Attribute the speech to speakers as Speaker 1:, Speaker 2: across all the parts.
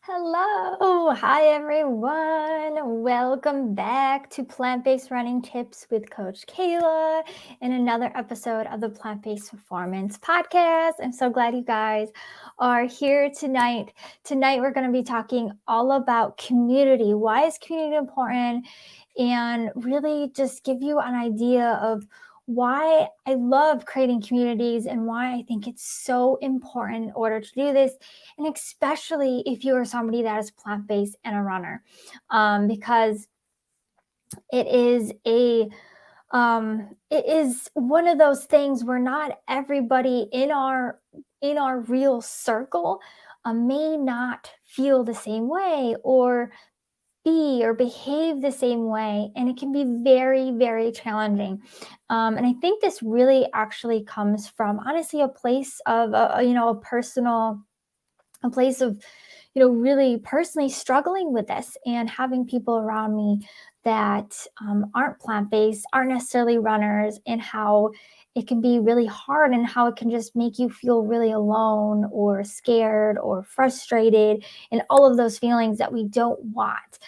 Speaker 1: Hello, hi everyone. Welcome back to Plant-Based Running Tips with Coach Kayla in another episode of the Plant-Based Performance Podcast. I'm so glad you guys are here tonight. Tonight we're going to be talking all about community. Why is community important? And really just give you an idea of why I love creating communities and why I think it's so important in order to do this, and especially if you are somebody that is plant-based and a runner, because it is one of those things where not everybody in our real circle may not feel the same way or be or behave the same way, and it can be very, very challenging. And I think this really actually comes from honestly a place of a place of really personally struggling with this and having people around me that aren't plant-based, aren't necessarily runners, and how it can be really hard and how it can just make you feel really alone or scared or frustrated and all of those feelings that we don't want.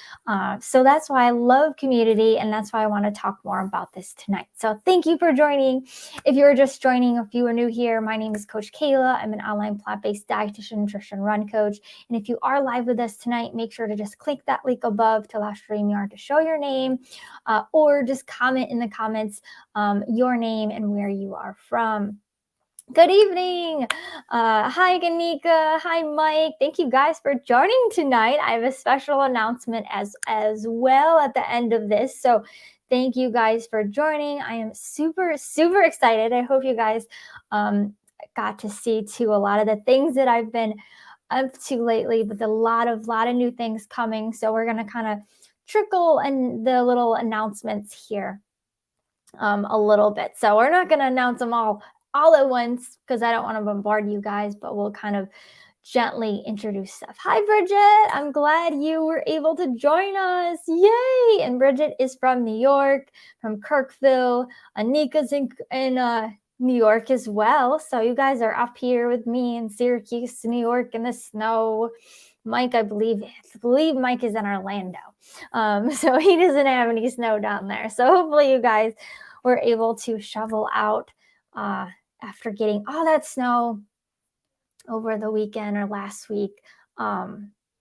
Speaker 1: So that's why I love community, and that's why I want to talk more about this tonight. So thank you for joining. If you're just joining, if you are new here, my name is Coach Kayla. I'm an online plant-based dietitian, nutrition, run coach. And if you are live with us tonight, make sure to just click that link above to allow StreamYard to show your name, or just comment in the comments your name and where you are from. Good evening. Hi, Ganika. Hi, Mike. Thank you guys for joining tonight. I have a special announcement as well at the end of this. So thank you guys for joining. I am super, super excited. I hope you guys got to see too a lot of the things that I've been up to lately, but a lot of new things coming. So we're going to kind of trickle and the little announcements here a little bit. So we're not going to announce them all at once because I don't want to bombard you guys, but we'll kind of gently introduce stuff. Hi, Bridget. I'm glad you were able to join us. Yay. And Bridget is from New York, from Kirkville. Anika's in New York as well. So you guys are up here with me in Syracuse, New York in the snow. Mike, I believe Mike is in Orlando. So he doesn't have any snow down there. So hopefully you guys were able to shovel out after getting all that snow over the weekend or last week.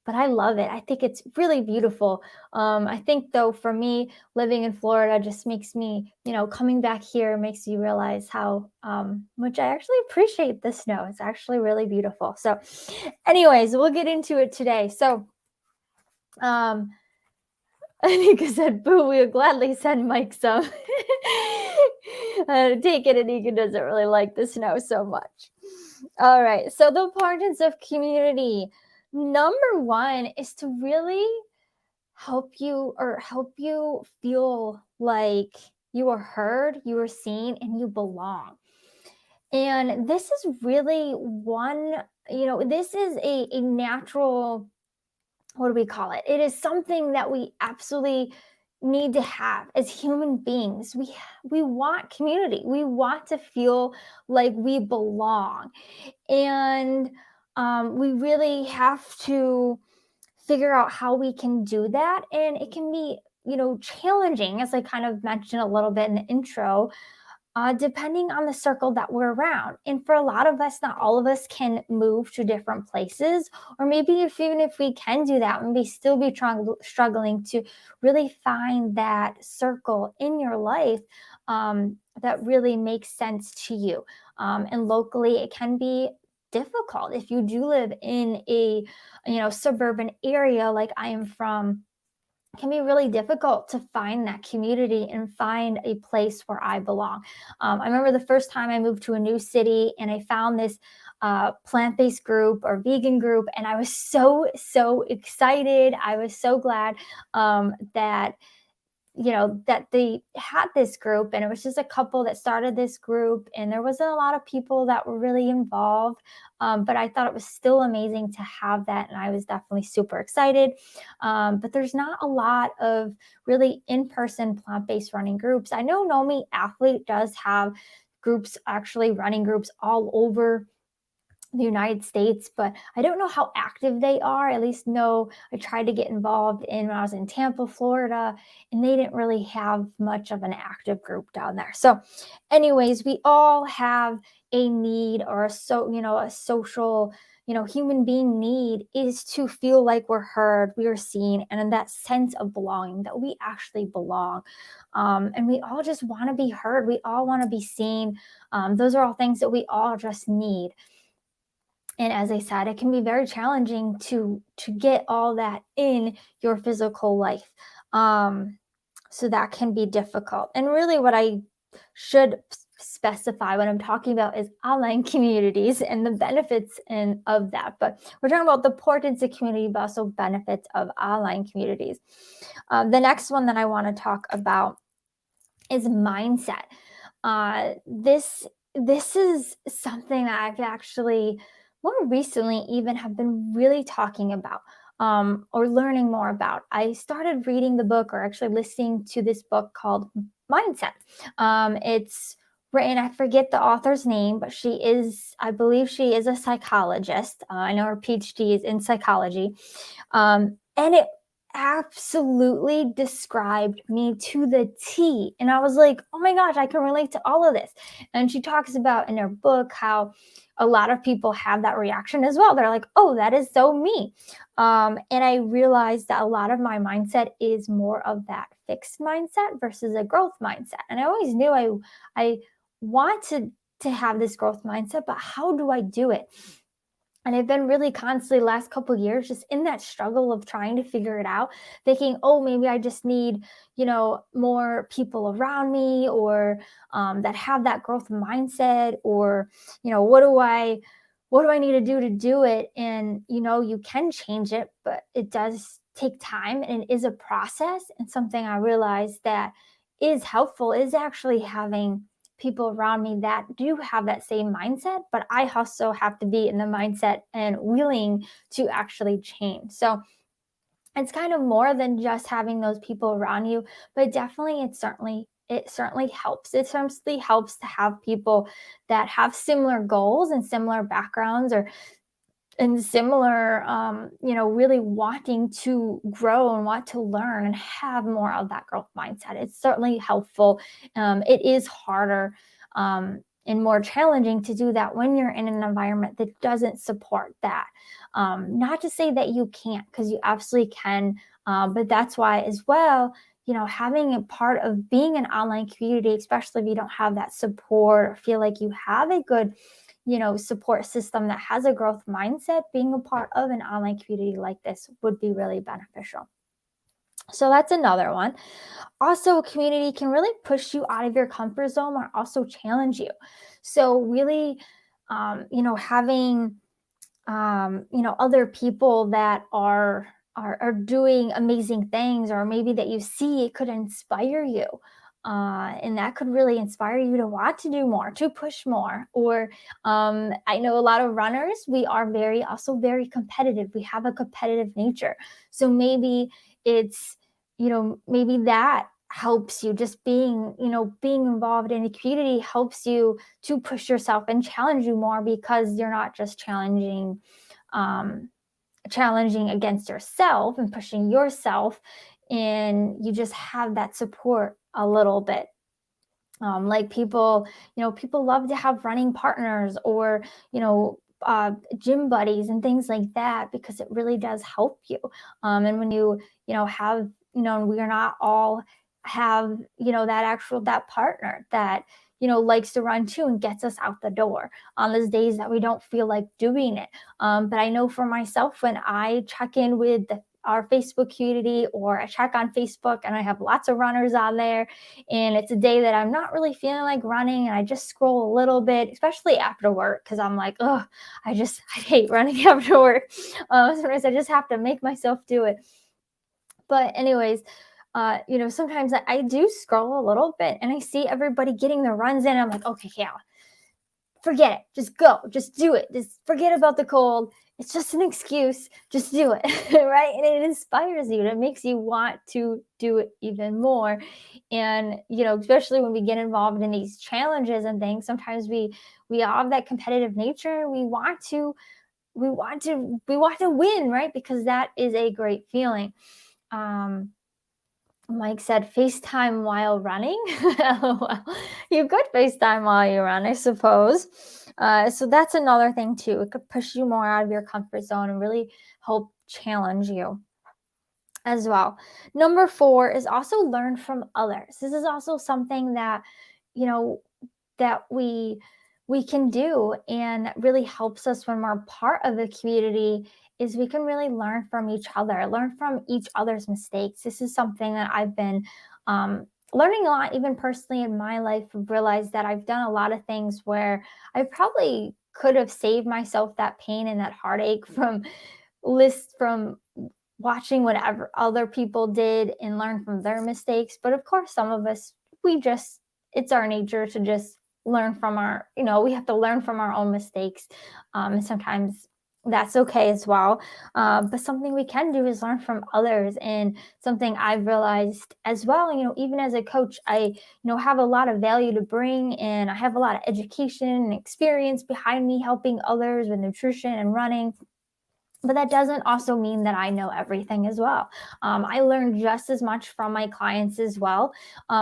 Speaker 1: But I love it. I think it's really beautiful. I think though, for me, living in Florida just makes me, coming back here makes you realize how much I actually appreciate the snow. It's actually really beautiful. So anyways, we'll get into it today. So Anika said, boo, we would gladly send Mike some. Take it, Anika doesn't really like the snow so much. All right, so the importance of community. Number one is to really help you feel like you are heard, you are seen, and you belong. And this is really this is a natural, what do we call it? It is something that we absolutely need to have as human beings. We want community. We want to feel like we belong. And we really have to figure out how we can do that. And it can be, challenging, as I kind of mentioned a little bit in the intro, depending on the circle that we're around. And for a lot of us, not all of us can move to different places, or maybe even if we can do that, we may still be struggling to really find that circle in your life that really makes sense to you. And locally, it can be difficult if you do live in a suburban area like I am from. It can be really difficult to find that community and find a place where I belong. I remember the first time I moved to a new city and I found this plant-based group or vegan group, and I was so excited. I was so glad that that they had this group, and it was just a couple that started this group, and there wasn't a lot of people that were really involved, but I thought it was still amazing to have that, and I was definitely super excited. But there's not a lot of really in-person plant-based running groups. I know Nomi Athlete does have groups, actually running groups all over the United States, but I don't know how active they are. At least know I tried to get involved in when I was in Tampa, Florida, and they didn't really have much of an active group down there. So, anyways, we all have a need or a social, human being need is to feel like we're heard, we are seen, and in that sense of belonging, that we actually belong. And we all just want to be heard. We all want to be seen. Those are all things that we all just need. And as I said, it can be very challenging to get all that in your physical life. So that can be difficult. And really, what I should specify when I'm talking about is online communities and the benefits of that. But we're talking about the importance of community, but also benefits of online communities. The next one that I want to talk about is mindset. This is something that I've actually more recently even have been really talking about, or learning more about. I started reading the book, or actually listening to this book called Mindset. It's written, I forget the author's name, but I believe she is a psychologist. I know her PhD is in psychology. And it absolutely described me to the T. And I was like, oh my gosh, I can relate to all of this. And she talks about in her book how a lot of people have that reaction as well. They're like, oh, that is so me. And I realized that a lot of my mindset is more of that fixed mindset versus a growth mindset. And I always knew I wanted to have this growth mindset, but how do I do it? And I've been really constantly last couple of years just in that struggle of trying to figure it out, thinking, oh, maybe I just need, more people around me, or that have that growth mindset, or, what do I need to do it? And, you can change it, but it does take time, and it is a process. And something I realized that is helpful is actually having people around me that do have that same mindset, but I also have to be in the mindset and willing to actually change. So it's kind of more than just having those people around you, but definitely it certainly helps. It certainly helps to have people that have similar goals and similar backgrounds, or and similar, really wanting to grow and want to learn and have more of that growth mindset. It's certainly helpful. It is harder, and more challenging to do that when you're in an environment that doesn't support that. Not to say that you can't, because you absolutely can, but that's why as well, having a part of being an online community, especially if you don't have that support or feel like you have a good support system that has a growth mindset, being a part of an online community like this would be really beneficial. So that's another one. Also, a community can really push you out of your comfort zone or also challenge you. So really, having, other people that are doing amazing things, or maybe that you see, it could inspire you. And that could really inspire you to want to do more, to push more. Or I know a lot of runners, we are also very competitive. We have a competitive nature. So maybe it's, maybe that helps you, just being involved in a community helps you to push yourself and challenge you more, because you're not just challenging against yourself and pushing yourself, and you just have that support a little bit. Like people love to have running partners, or gym buddies and things like that, because it really does help you. And when have, we are not all have, that partner that, likes to run too and gets us out the door on those days that we don't feel like doing it. But I know for myself, when I check in with our Facebook community, or I check on Facebook and I have lots of runners on there, and it's a day that I'm not really feeling like running, and I just scroll a little bit, especially after work, because I'm like, oh, I hate running after work. Sometimes I just have to make myself do it. But anyways, sometimes I do scroll a little bit and I see everybody getting their runs in. I'm like, okay, yeah, forget it. Just go. Just do it. Just forget about the cold. it's just an excuse. Just do it, right? And it inspires you. It makes you want to do it even more. And especially when we get involved in these challenges and things, sometimes we have that competitive nature. We want to win, right? Because that is a great feeling. Um, Mike said FaceTime while running. LOL. You could FaceTime while you run, I suppose. So that's another thing too. It could push you more out of your comfort zone and really help challenge you as well. Number 4 is also learn from others. This is also something that, you know, that we can do, and that really helps us when we're part of a community, is we can really learn from each other, learn from each other's mistakes. This is something that I've been learning a lot, even personally in my life. I've realized that I've done a lot of things where I probably could have saved myself that pain and that heartache from watching whatever other people did and learn from their mistakes. But of course, some of us, it's our nature to just learn from we have to learn from our own mistakes. And sometimes that's okay as well. But something we can do is learn from others. And something I've realized as well, even as a coach, I, have a lot of value to bring, and I have a lot of education and experience behind me helping others with nutrition and running. But that doesn't also mean that I know everything as well. I learn just as much from my clients as well.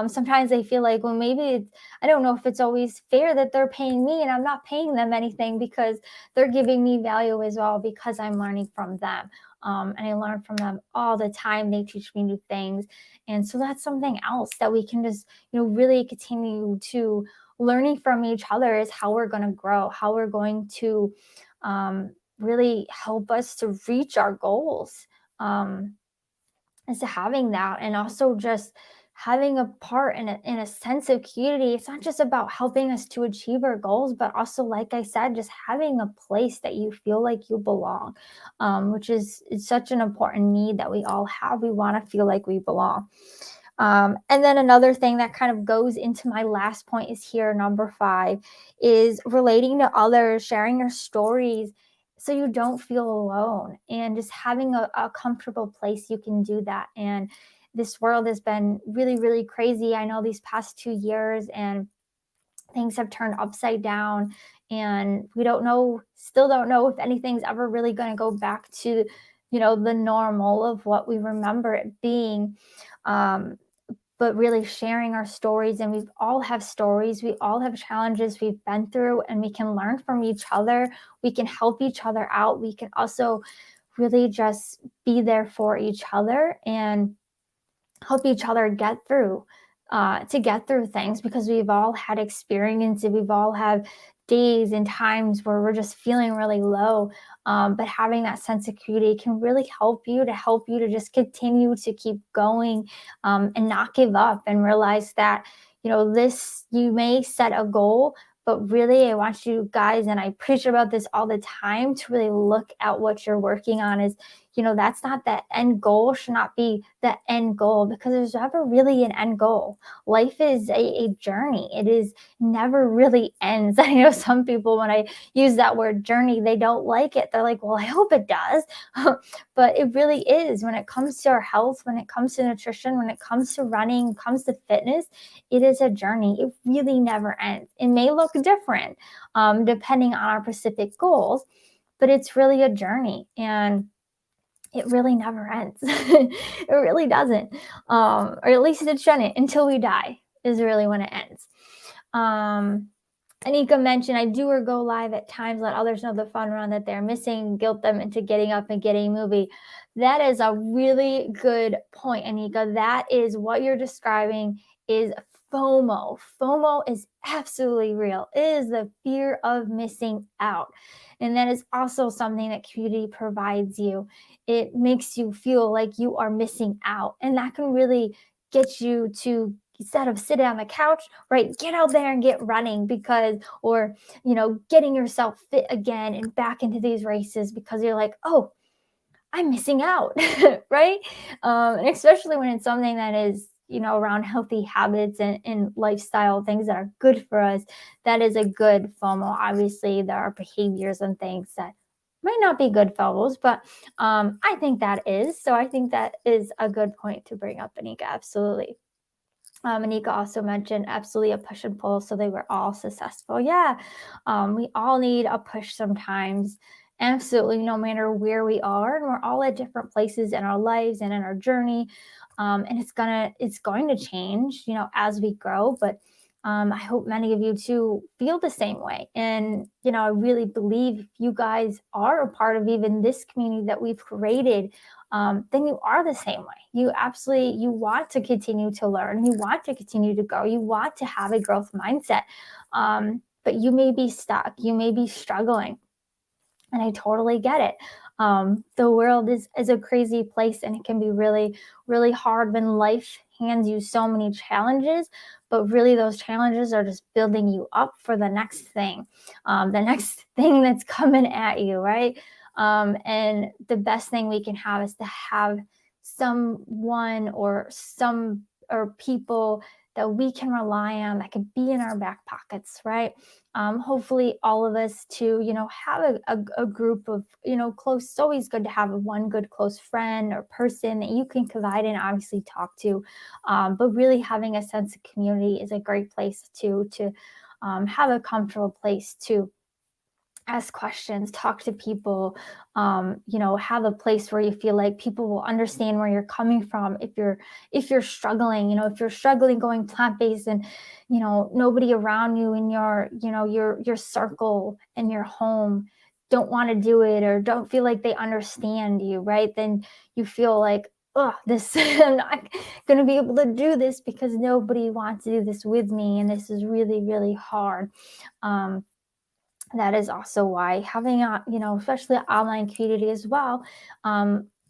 Speaker 1: Sometimes I feel like, well, maybe I don't know if it's always fair that they're paying me and I'm not paying them anything, because they're giving me value as well, because I'm learning from them. And I learn from them all the time. They teach me new things. And so that's something else that we can just, really continue to learning from each other, is how we're going to grow, how we're going to, really help us to reach our goals, is having that. And also just having a part in a sense of community. It's not just about helping us to achieve our goals, but also, like I said, just having a place that you feel like you belong, which is such an important need that we all have. We want to feel like we belong. And then another thing that kind of goes into my last point is here, number 5, is relating to others, sharing your stories so you don't feel alone, and just having a comfortable place you can do that. And this world has been really, really crazy, I know, these past 2 years, and things have turned upside down, and still don't know if anything's ever really going to go back to, the normal of what we remember it being. But really sharing our stories, and we all have stories, we all have challenges we've been through, and we can learn from each other, we can help each other out, we can also really just be there for each other and help each other get through things, because we've all had experiences, we've all had days and times where we're just feeling really low. But having that sense of community can really help you to just continue to keep going, and not give up, and realize that, you may set a goal, but really I want you guys, and I preach about this all the time, to really look at what you're working on. Is, that's not the end goal, should not be the end goal, because there's never really an end goal. Life is a journey. It is never really ends. I know some people, when I use that word journey, they don't like it. They're like, well, I hope it does. But it really is. When it comes to our health, when it comes to nutrition, when it comes to running, when it comes to fitness, it is a journey. It really never ends. It may look different, depending on our specific goals, but it's really a journey, and it really never ends. It really doesn't. Or at least it shouldn't, until we die is really when it ends. Anika mentioned, I do or go live at times, let others know the fun run that they're missing, guilt them into getting up and getting moving. That is a really good point, Anika. That is what you're describing, is FOMO. FOMO is absolutely real. It is the fear of missing out. And that is also something that community provides you. It makes you feel like you are missing out. And that can really get you to, instead of sitting on the couch, right, get out there and get running, or getting yourself fit again and back into these races, because you're like, oh, I'm missing out. Right. And especially when it's something that is, around healthy habits and lifestyle things that are good for us, that is a good FOMO. Obviously, there are behaviors and things that Might not be good photos, but I think that is. So I think that is a good point to bring up, Anika. Absolutely. Anika also mentioned absolutely a push and pull, so they were all successful. Yeah, we all need a push sometimes. Absolutely, no matter where we are, and we're all at different places in our lives and in our journey, and it's going to change, as we grow. But I hope many of you too feel the same way. And I really believe if you guys are a part of even this community that we've created, then you are the same way. You want to continue to learn, you want to continue to grow, you want to have a growth mindset. But you may be stuck, you may be struggling, and I totally get it. The world is a crazy place, and it can be really, really hard when life hands you so many challenges. But really, those challenges are just building you up for the next thing, the next thing that's coming at you, right? And the best thing we can have is to have someone or people that we can rely on, that could be in our back pockets, right? Hopefully all of us to have a group of close. It's always good to have one good close friend or person that you can confide in, obviously talk to, but really having a sense of community is a great place to have a comfortable place to ask questions, talk to people, have a place where you feel like people will understand where you're coming from. If you're struggling, if you're struggling going plant-based, and nobody around you in your circle and your home don't want to do it, or don't feel like they understand you, right? Then you feel like, oh, this I'm not going to be able to do this because nobody wants to do this with me, and this is really, really hard. That is also why having especially an online community as well.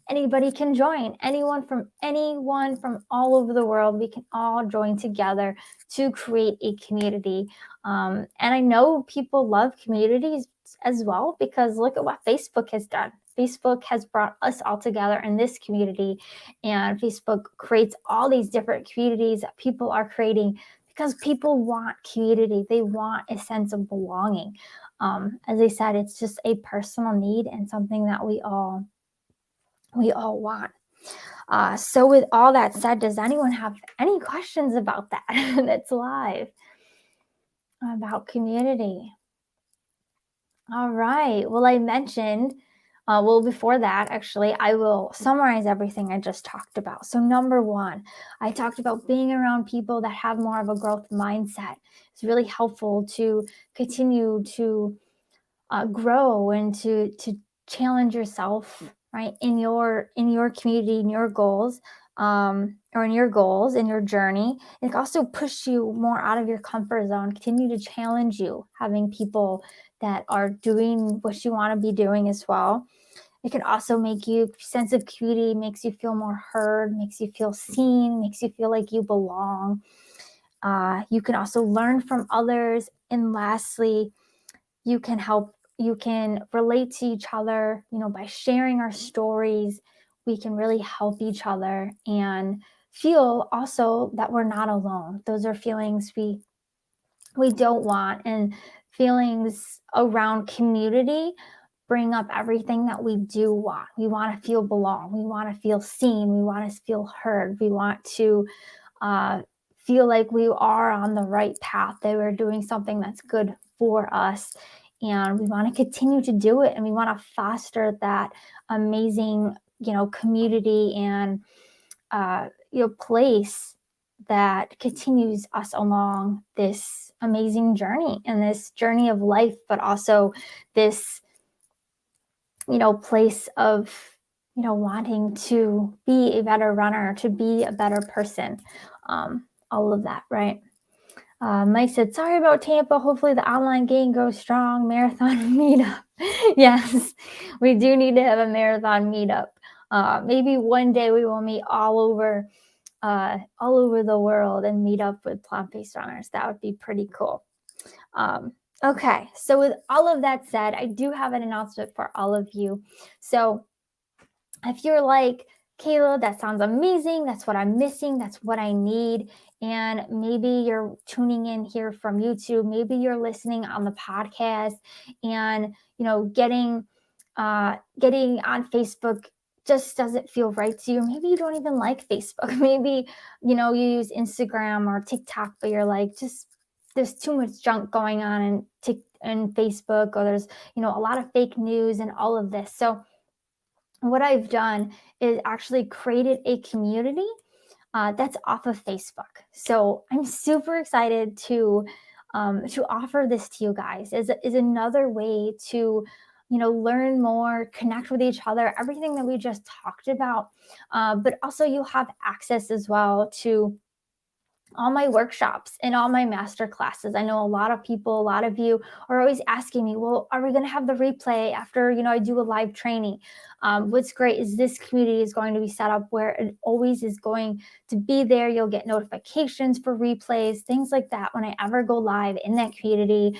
Speaker 1: Anybody can join, anyone from all over the world. We can all join together to create a community. And I know people love communities as well, because look at what Facebook has done. Facebook has brought us all together in this community, and Facebook creates all these different communities that people are creating because people want community. They want a sense of belonging. As I said, it's just a personal need and something that we all want. So with all that said, does anyone have any questions about that? That's live, about community. All right. Well, I mentioned, before that, actually, I will summarize everything I just talked about. So number one, I talked about being around people that have more of a growth mindset. It's really helpful to continue to grow and to challenge yourself, right, in your community, in your goals, or in your journey. It can also push you more out of your comfort zone, continue to challenge you, having people that are doing what you want to be doing as well. It can also make you sense of community, makes you feel more heard, makes you feel seen, makes you feel like you belong. You can also learn from others. And lastly, you can relate to each other, by sharing our stories. We can really help each other and feel also that we're not alone. Those are feelings we don't want, and feelings around community bring up everything that we do want. We want to feel belong, we want to feel seen, we want to feel heard, we want to feel like we are on the right path, that we're doing something that's good for us, and we want to continue to do it, and we want to foster that amazing community and place that continues us along this amazing journey, and this journey of life, but also this place of wanting to be a better runner, to be a better person, all of that, right? Mike said, sorry about Tampa. Hopefully the online game goes strong. Marathon meetup. Yes, we do need to have a marathon meetup. Maybe one day we will meet all over the world and meet up with plant-based runners. That would be pretty cool. Okay, so with all of that said, I do have an announcement for all of you. So if you're like, Kayla, that sounds amazing, that's what I'm missing, that's what I need, and maybe you're tuning in here from YouTube, maybe you're listening on the podcast and getting getting on Facebook just doesn't feel right to you. Maybe you don't even like Facebook. Maybe, you use Instagram or TikTok, but you're like, just there's too much junk going on in Facebook, or there's, a lot of fake news and all of this. So what I've done is actually created a community that's off of Facebook. So I'm super excited to offer this to you guys. Is another way to learn more, connect with each other, everything that we just talked about. But also you'll have access as well to all my workshops and all my master classes. I know a lot of people, a lot of you are always asking me, well, are we going to have the replay after, I do a live training? What's great is this community is going to be set up where it always is going to be there. You'll get notifications for replays, things like that. When I ever go live in that community,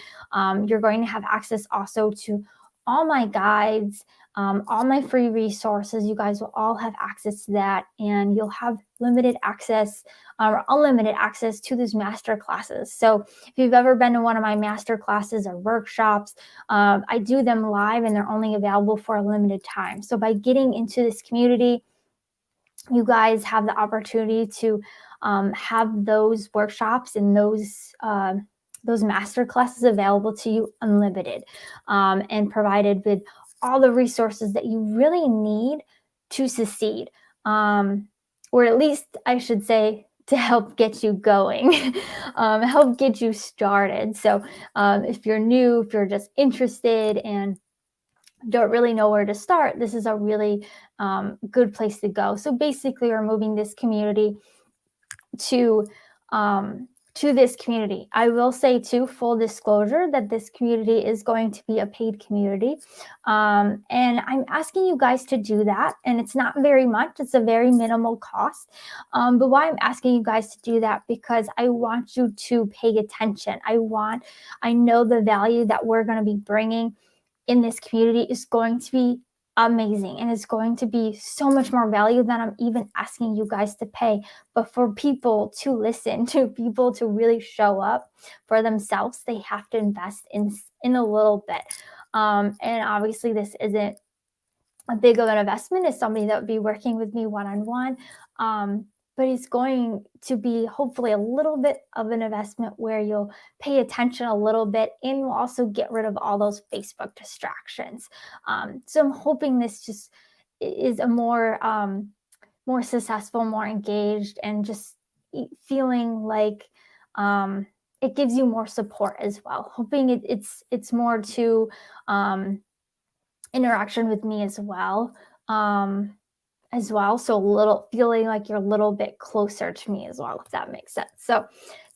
Speaker 1: you're going to have access also to all my guides, all my free resources. You guys will all have access to that, and you'll have limited access or unlimited access to these master classes. So if you've ever been to one of my master classes or workshops, I do them live and they're only available for a limited time. So by getting into this community, you guys have the opportunity to have those workshops and those master classes available to you unlimited, and provided with all the resources that you really need to succeed, or at least I should say to help get you going, help get you started. So if you're new, if you're just interested and don't really know where to start, this is a really good place to go. So basically, we're moving this community to this community. I will say too, full disclosure, that this community is going to be a paid community. And I'm asking you guys to do that. And it's not very much, it's a very minimal cost. But why I'm asking you guys to do that, because I want you to pay attention. I know the value that we're going to be bringing in this community is going to be amazing, and it's going to be so much more value than I'm even asking you guys to pay. But for people to listen, to people to really show up for themselves, they have to invest in a little bit. And obviously this isn't a big of an investment as somebody that would be working with me one-on-one. But it's going to be hopefully a little bit of an investment where you'll pay attention a little bit, and you'll also get rid of all those Facebook distractions. So I'm hoping this just is a more successful, more engaged, and just feeling like it gives you more support as well. Hoping it's more to interaction with me as well. So a little feeling like you're a little bit closer to me as well, if that makes sense. So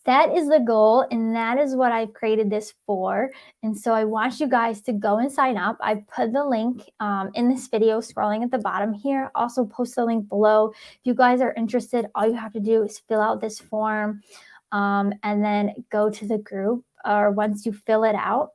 Speaker 1: that is the goal, and that is what I've created this for. And so I want you guys to go and sign up. I put the link in this video scrolling at the bottom here. Also post the link below. If you guys are interested, all you have to do is fill out this form, and then go to the group. Or once you fill it out,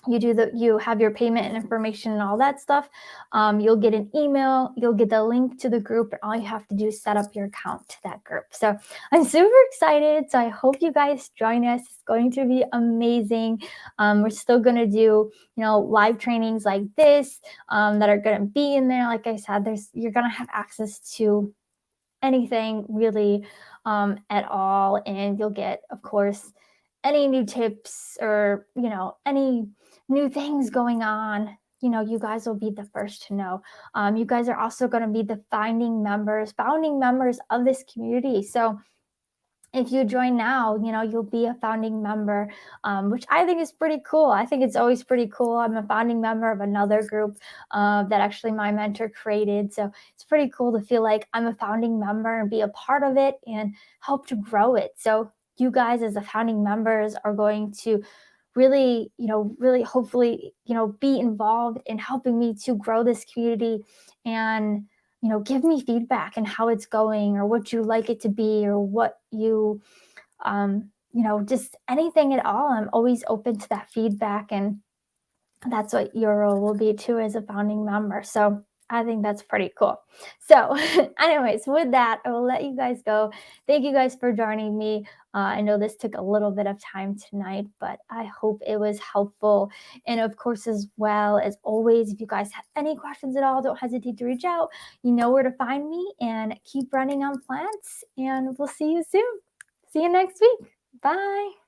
Speaker 1: you have your payment and information and all that stuff. You'll get an email, you'll get the link to the group, and all you have to do is set up your account to that group. So I'm super excited. So I hope you guys join us. It's going to be amazing. We're still going to do, live trainings like this, that are going to be in there. Like I said, you're going to have access to anything really, at all. And you'll get, of course, any new tips or, any new things going on, you guys will be the first to know. You guys are also going to be the founding members of this community. So if you join now, you'll be a founding member, which I think is pretty cool. I think it's always pretty cool. I'm a founding member of another group that actually my mentor created. So it's pretty cool to feel like I'm a founding member and be a part of it and help to grow it. So you guys as the founding members are going to really, really hopefully, be involved in helping me to grow this community, and give me feedback and how it's going, or what you like it to be, or what you, just anything at all. I'm always open to that feedback, and that's what your role will be too as a founding member. So I think that's pretty cool. So, anyways, with that, I will let you guys go. Thank you guys for joining me. I know this took a little bit of time tonight, but I hope it was helpful. And of course, as well as always, if you guys have any questions at all, don't hesitate to reach out. You know where to find me, and keep running on plants. And we'll see you soon. See you next week. Bye.